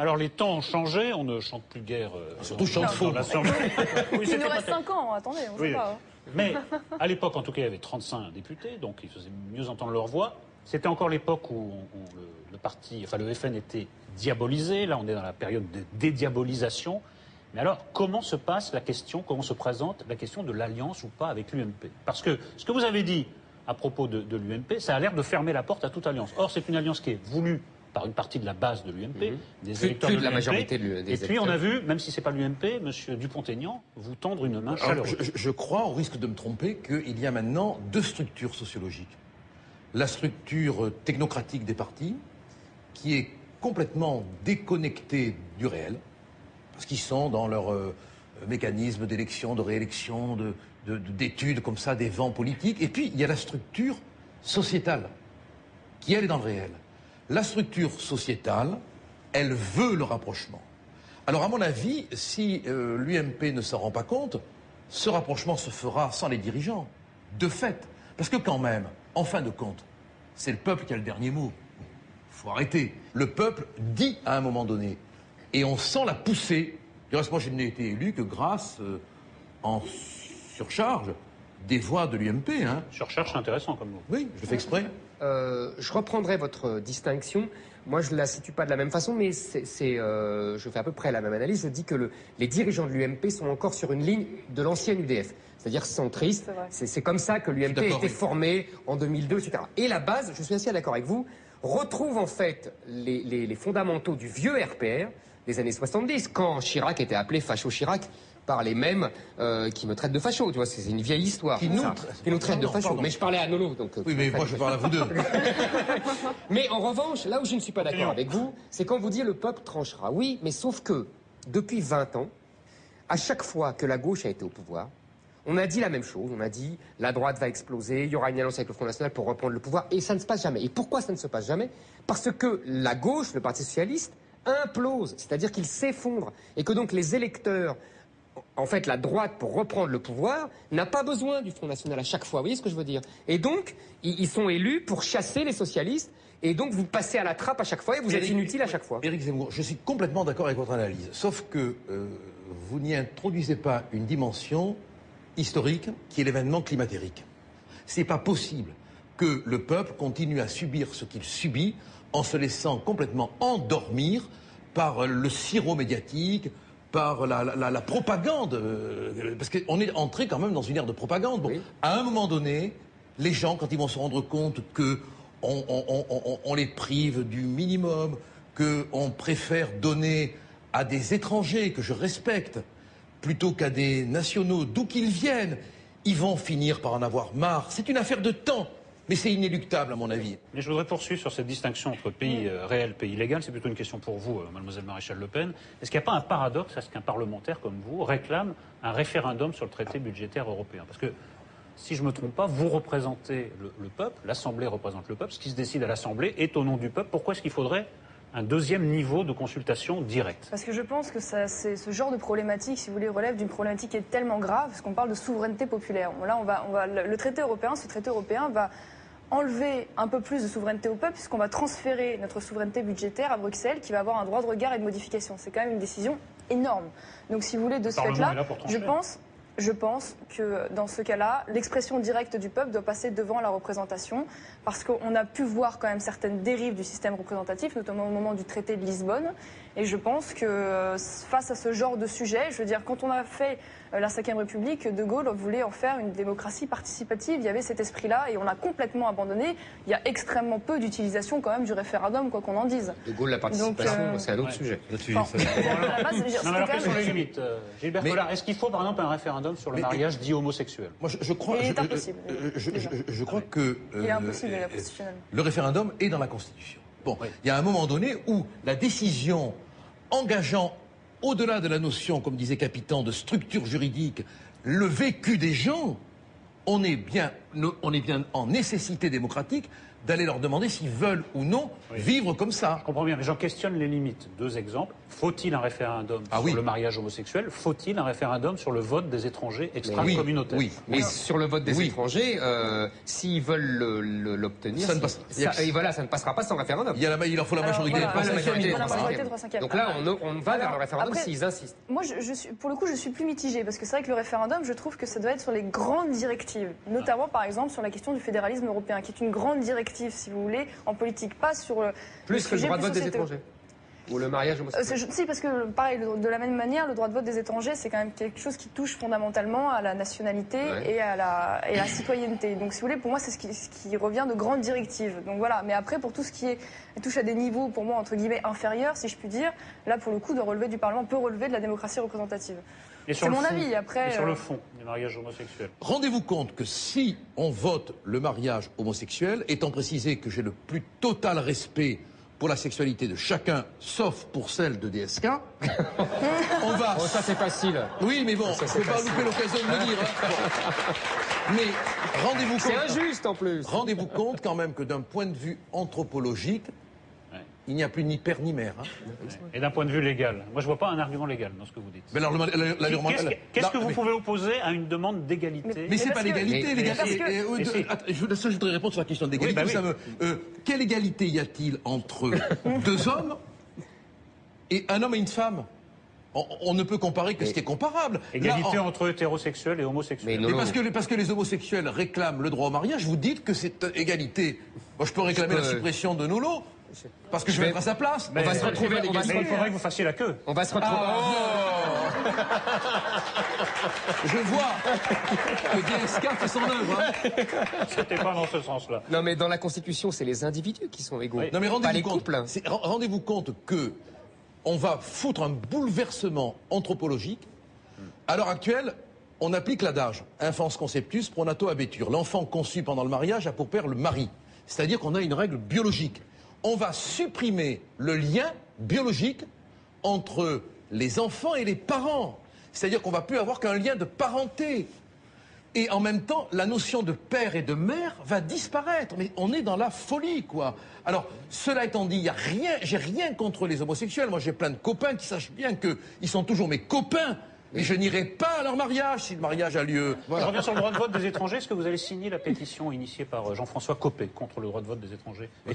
Alors les temps ont changé, on ne chante plus guère. Surtout chante faux. Oui, il nous reste 5 ans, attendez, on ne sait pas. Mais à l'époque, en tout cas, il y avait 35 députés, donc ils faisaient mieux entendre leur voix. C'était encore l'époque où le FN était diabolisé. Là, on est dans la période de dédiabolisation. Mais alors, comment se présente la question de l'alliance ou pas avec l'UMP? Parce que ce que vous avez dit à propos de l'UMP, ça a l'air de fermer la porte à toute alliance. Or, c'est une alliance qui est voulue par une partie de la base de l'UMP, des électeurs plus de la l'UMP. majorité des Et puis, électeurs. on a vu, même si c'est pas l'UMP, M. Dupont-Aignan vous tendre une main chaleureuse. Je crois, au risque de me tromper, qu'il y a maintenant deux structures sociologiques. La structure technocratique des partis, qui est complètement déconnectée du réel, parce qu'ils sont dans leur mécanisme d'élection, de réélection, d'études comme ça, des vents politiques. Et puis, il y a la structure sociétale, qui, elle, est dans le réel. La structure sociétale, elle veut le rapprochement. Alors, à mon avis, si l'UMP ne s'en rend pas compte, ce rapprochement se fera sans les dirigeants, de fait. Parce que quand même, en fin de compte, c'est le peuple qui a le dernier mot. Il faut arrêter. Le peuple dit à un moment donné, et on sent la poussée. Du reste, moi, je n'ai été élu que grâce, en surcharge, des voix de l'UMP. Hein. Surcharge, c'est intéressant comme mot. Oui, je le fais exprès. Je reprendrai votre distinction. Moi, je ne la situe pas de la même façon, mais je fais à peu près la même analyse. Je dis que les dirigeants de l'UMP sont encore sur une ligne de l'ancienne UDF, c'est-à-dire centriste. C'est comme ça que l'UMP a été formée en 2002, etc. Et la base, je suis assez d'accord avec vous, retrouve en fait les fondamentaux du vieux RPR des années 70, quand Chirac était appelé Facho Chirac par les mêmes qui me traitent de facho, tu vois, c'est une vieille histoire. Qui nous traitent de facho. Mais je parlais à Nolo, donc... Oui, mais moi je parle à vous deux. Mais en revanche, là où je ne suis pas d'accord avec vous, c'est quand vous dites le peuple tranchera. Oui, mais sauf que, depuis 20 ans, à chaque fois que la gauche a été au pouvoir, on a dit la même chose, on a dit la droite va exploser, il y aura une alliance avec le Front National pour reprendre le pouvoir, et ça ne se passe jamais. Et pourquoi ça ne se passe jamais? Parce que la gauche, le Parti Socialiste, implose, c'est-à-dire qu'il s'effondre, et que donc les électeurs... En fait, la droite, pour reprendre le pouvoir, n'a pas besoin du Front National à chaque fois. Vous voyez ce que je veux dire? Et donc, ils sont élus pour chasser les socialistes. Et donc, vous passez à la trappe à chaque fois et vous êtes inutile à chaque fois. Éric Zemmour, je suis complètement d'accord avec votre analyse. Sauf que vous n'y introduisez pas une dimension historique qui est l'événement climatérique. C'est pas possible que le peuple continue à subir ce qu'il subit en se laissant complètement endormir par le sirop médiatique, par la propagande, parce qu'on est entré quand même dans une ère de propagande. Bon, oui. À un moment donné, les gens, quand ils vont se rendre compte qu'on les prive du minimum, qu'on préfère donner à des étrangers que je respecte, plutôt qu'à des nationaux, d'où qu'ils viennent, ils vont finir par en avoir marre. C'est une affaire de temps. Mais c'est inéluctable, à mon avis. Mais je voudrais poursuivre sur cette distinction entre pays réel, pays illégal. C'est plutôt une question pour vous, mademoiselle Maréchal Le Pen. Est-ce qu'il n'y a pas un paradoxe à ce qu'un parlementaire comme vous réclame un référendum sur le traité budgétaire européen? Parce que, si je ne me trompe pas, vous représentez le peuple, l'Assemblée représente le peuple, ce qui se décide à l'Assemblée est au nom du peuple. Pourquoi est-ce qu'il faudrait un deuxième niveau de consultation directe? Parce que je pense que ce genre de problématique, si vous voulez, relève d'une problématique qui est tellement grave, parce qu'on parle de souveraineté populaire. Là, le traité européen, ce traité européen va enlever un peu plus de souveraineté au peuple, puisqu'on va transférer notre souveraineté budgétaire à Bruxelles, qui va avoir un droit de regard et de modification. C'est quand même une décision énorme. Donc, si vous voulez, de ce fait-là, je pense que dans ce cas-là, l'expression directe du peuple doit passer devant la représentation, parce qu'on a pu voir quand même certaines dérives du système représentatif, notamment au moment du traité de Lisbonne. Et je pense que face à ce genre de sujet, je veux dire, quand on a fait la Ve République, De Gaulle voulait en faire une démocratie participative. Il y avait cet esprit-là et on a complètement abandonné. Il y a extrêmement peu d'utilisation quand même du référendum, quoi qu'on en dise. De Gaulle, la participation, c'est un autre sujet. Non, mais alors quelles sont les limites, Gilbert Collard? Est-ce qu'il faut par exemple un référendum sur le mariage dit homosexuel? Moi, je crois, il est impossible. Je crois que il est impossible, il est constitutionnel. Le référendum est dans la Constitution. Bon, il y a un moment donné où la décision engageant au-delà de la notion, comme disait Capitan, de structure juridique, le vécu des gens, on est bien en nécessité démocratique d'aller leur demander s'ils veulent ou non vivre comme ça. Je comprends bien, mais j'en questionne les limites. 2 exemples. Faut-il un référendum sur le mariage homosexuel? Faut-il un référendum sur le vote des étrangers extra-communautaires? Oui. Mais sur le vote des étrangers, s'ils veulent l'obtenir, ça ne passe- ça ne passera pas sans référendum. Il leur faut la majorité. Voilà, pas la majorité. la majorité 3/5. Donc là, on va vers le référendum après, s'ils insistent. Moi, pour le coup, je suis plus mitigée parce que c'est vrai que le référendum, je trouve que ça doit être sur les grandes directives, notamment par exemple sur la question du fédéralisme européen, qui est une grande directive, si vous voulez, en politique, pas sur Plus que le droit de vote des étrangers. Ou le mariage homosexuel. Si, parce que pareil, de la même manière, le droit de vote des étrangers, c'est quand même quelque chose qui touche fondamentalement à la nationalité et à la citoyenneté. Donc, si vous voulez, pour moi, c'est ce qui revient de grandes directives. Donc voilà. Mais après, pour tout ce qui touche à des niveaux, pour moi, entre guillemets, inférieurs, si je puis dire, là, pour le coup, de relever du Parlement peut relever de la démocratie représentative. C'est mon avis. Après, et sur le fond du mariage homosexuel. Rendez-vous compte que si on vote le mariage homosexuel, étant précisé que j'ai le plus total respect pour la sexualité de chacun, sauf pour celle de DSK, on va... Oh, ça c'est facile. Oui, mais bon, il ne faut pas louper l'occasion de le dire. Hein. Bon. Mais rendez-vous compte... C'est injuste en plus. Rendez-vous compte quand même que d'un point de vue anthropologique, il n'y a plus ni père ni mère. Hein. Et d'un point de vue légal, moi je vois pas un argument légal dans ce que vous dites. Mais alors, Qu'est-ce que vous pouvez opposer à une demande d'égalité? Mais c'est pas l'égalité, je voudrais répondre sur la question d'égalité. Quelle égalité y a-t-il entre 2 hommes et un homme et une femme? On ne peut comparer que ce qui est comparable. Égalité entre hétérosexuels et homosexuels. Mais parce que les homosexuels réclament le droit au mariage, vous dites que c'est égalité. Moi, je peux réclamer la suppression de Nolo. Parce que je vais être à sa place. Mais on va se retrouver. Il faudrait que vous fassiez la queue. On va se retrouver. Je vois que DSK fait son œuvre. Hein. C'était pas dans ce sens-là. Non, mais dans la Constitution, c'est les individus qui sont égaux. Non, mais pas les couples. Rendez-vous compte que on va foutre un bouleversement anthropologique. À l'heure actuelle, on applique l'adage enfans conceptus pronato habetur. L'enfant conçu pendant le mariage a pour père le mari. C'est-à-dire qu'on a une règle biologique. On va supprimer le lien biologique entre les enfants et les parents. C'est-à-dire qu'on ne va plus avoir qu'un lien de parenté. Et en même temps, la notion de père et de mère va disparaître. Mais on est dans la folie, quoi. Alors, cela étant dit, j'ai rien contre les homosexuels. Moi, j'ai plein de copains qui sachent bien qu'ils sont toujours mes copains. Mais je n'irai pas à leur mariage si le mariage a lieu. Voilà. Je reviens sur le droit de vote des étrangers. Est-ce que vous allez signer la pétition initiée par Jean-François Copé contre le droit de vote des étrangers? Mais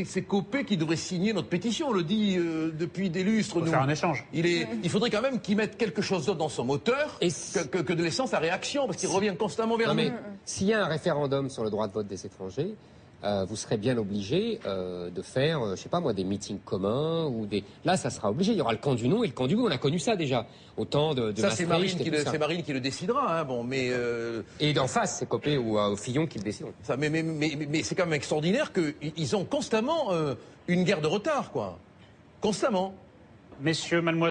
c'est Copé qui devrait signer notre pétition. On le dit depuis des lustres. On va faire un échange. Il faudrait quand même qu'il mette quelque chose d'autre dans son moteur que de l'essence à réaction, parce qu'il revient constamment vers nous. S'il y a un référendum sur le droit de vote des étrangers, vous serez bien obligé de faire, je sais pas moi, des meetings communs ou des. Là, ça sera obligé. Il y aura le camp du non et le camp du oui. On a connu ça déjà. Autant de. Ça, c'est Marine qui le décidera. Hein, bon, mais. Et d'en face, c'est Copé ou Fillon qui le décideront. Ça, mais c'est quand même extraordinaire qu'ils ont constamment une guerre de retard, quoi. Constamment. Messieurs, mademoiselles.